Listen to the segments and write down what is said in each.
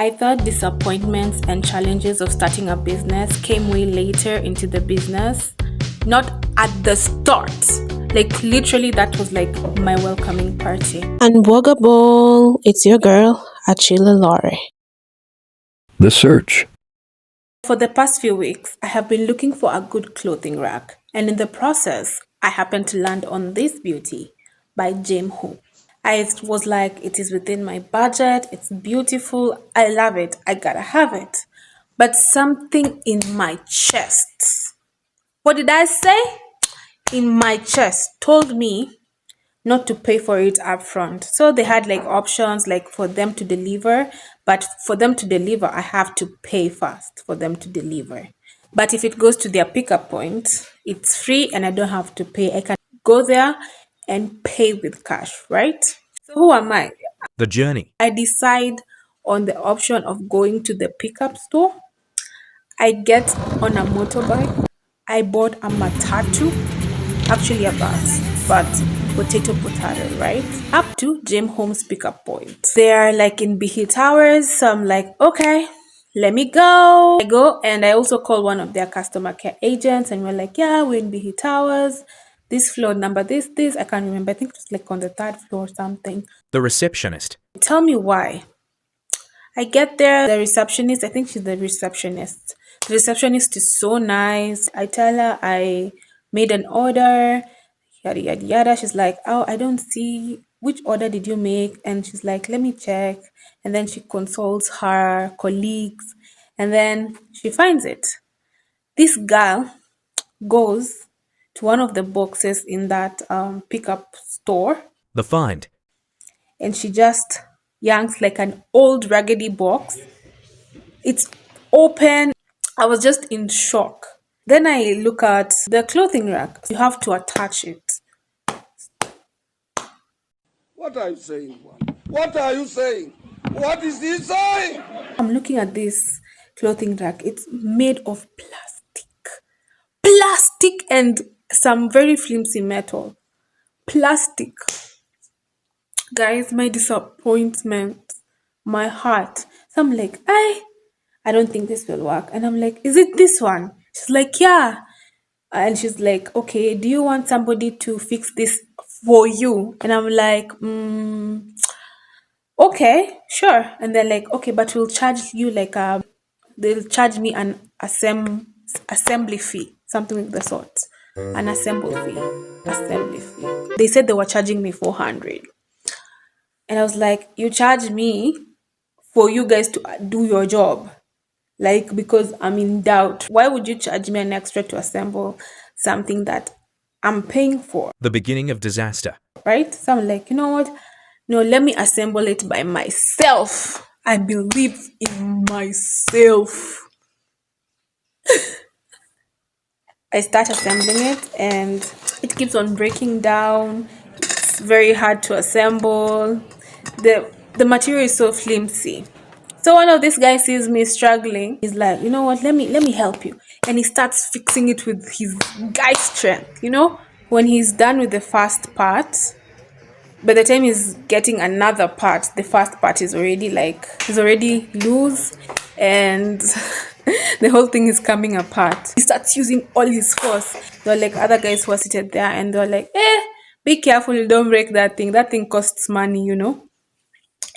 I thought disappointments and challenges of starting a business came way later into the business, not at the start. Like, literally, that was like my welcoming party. Unbuggable, it's your girl, Achille Lore. The search. For the past few weeks, I have been looking for a good clothing rack, and in the process, I happened to land on this beauty by James Home. I was like, it is within my budget, it's beautiful, I love it, I gotta have it. But something in my chest, what did I say? In my chest told me not to pay for it upfront. So they had like options like for them to deliver, but for them to deliver, I have to pay first for them to deliver. But if it goes to their pickup point, it's free and I don't have to pay. I can go there and pay with cash, right? So who am I? The journey. I decide on the option of going to the pickup store. I get on a motorbike. I bought a matatu, actually a bus, but potato, right? Up to James Holmes pickup point. They are like in Bihi Towers, so I'm like, okay, let me go. I go and I also call one of their customer care agents and we're like, yeah, we're in Bihi Towers. This floor number, this, I can't remember. I think it was like on the third floor or something. The receptionist. Tell me why. I get there, the receptionist, I think she's the receptionist. The receptionist is so nice. I tell her I made an order, yada yada yada. She's like, oh, I don't see which order did you make? And she's like, let me check. And then she consults her colleagues and then she finds it. This girl goes to one of the boxes in that pickup store The find. and she just yanks like an old raggedy box. It's open. I was just in shock. Then I look at the clothing rack. You have to attach it. What are you saying? What are you saying? What is he saying? I'm looking at this clothing rack. It's made of plastic. Plastic and some very flimsy metal. Plastic. Guys, my disappointment, my heart. So I'm like, I don't think this will work. And I'm like, is it this one? She's like, yeah. And she's like, okay, do you want somebody to fix this for you? And I'm like, okay, sure. And they're like, okay, but we'll charge you like they'll charge me an assembly fee, something like the sort, an assembly fee. They said they were charging me 400, and I was like, you charge me for you guys to do your job, like because I'm in doubt. Why would you charge me an extra to assemble something that I'm paying for? The beginning of disaster. Right? So I'm like, you know what? No, let me assemble it by myself. I believe in myself. I start assembling it and it keeps on breaking down. It's very hard to assemble. The material is so flimsy. So one of these guys sees me struggling. He's like, you know what, let me help you. And he starts fixing it with his guy strength, you know? When he's done with the first part, by the time he's getting another part, the first part is already loose and the whole thing is coming apart. He starts using all his force. There are like other guys who are seated there and they're like, be careful, don't break that thing. That thing costs money, you know?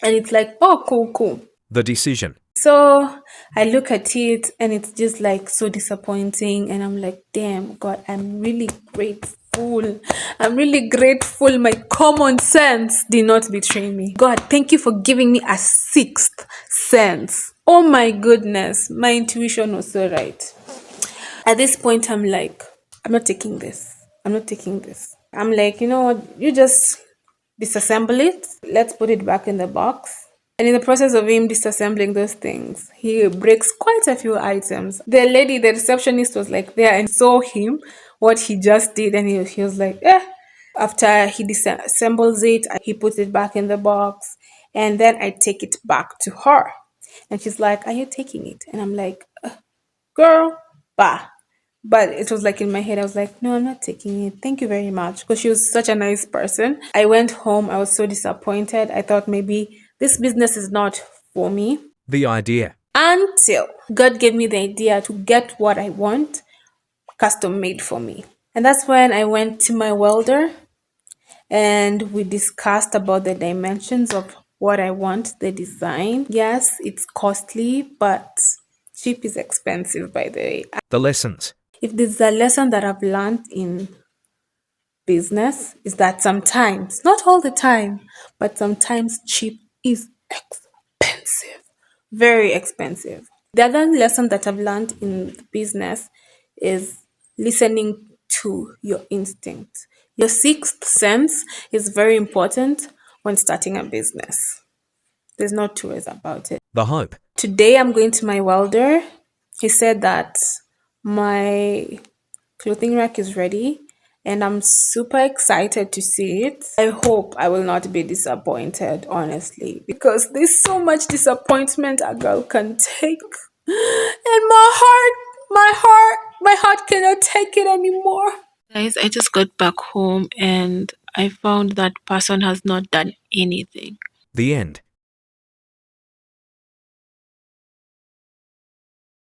And it's like, oh, cool. The decision. So I look at it and it's just like so disappointing. And I'm like, damn, God, I'm really grateful. I'm really grateful. My common sense did not betray me. God, thank you for giving me a sixth sense. Oh my goodness. My intuition was so right. At this point, I'm like, I'm not taking this. I'm like, you know what? You just disassemble it. Let's put it back in the box. And in the process of him disassembling those things, he breaks quite a few items. The lady, the receptionist, was like there and saw him, what he just did, and he was like, eh. After he disassembles it, he puts it back in the box, and then I take it back to her. And she's like, are you taking it? And I'm like, girl, bah. But it was like in my head, I was like, no, I'm not taking it. Thank you very much. Because she was such a nice person. I went home. I was so disappointed. I thought maybe this business is not for me. The idea. until God gave me the idea to get what I want custom made for me. And that's when I went to my welder and we discussed about the dimensions of what I want, the design. Yes, it's costly, but cheap is expensive, by the way. The lessons. If there's a lesson that I've learned in business, is that sometimes, not all the time, but sometimes cheap is expensive, very expensive. The other lesson that I've learned in business is listening to your instinct. Your sixth sense is very important when starting a business. There's no two ways about it. The hope. Today I'm going to my welder. He said that my clothing rack is ready and I'm super excited to see it. I hope I will not be disappointed, honestly, because there's so much disappointment a girl can take. And my heart cannot take it anymore. Guys, I just got back home and I found that person has not done anything. The end.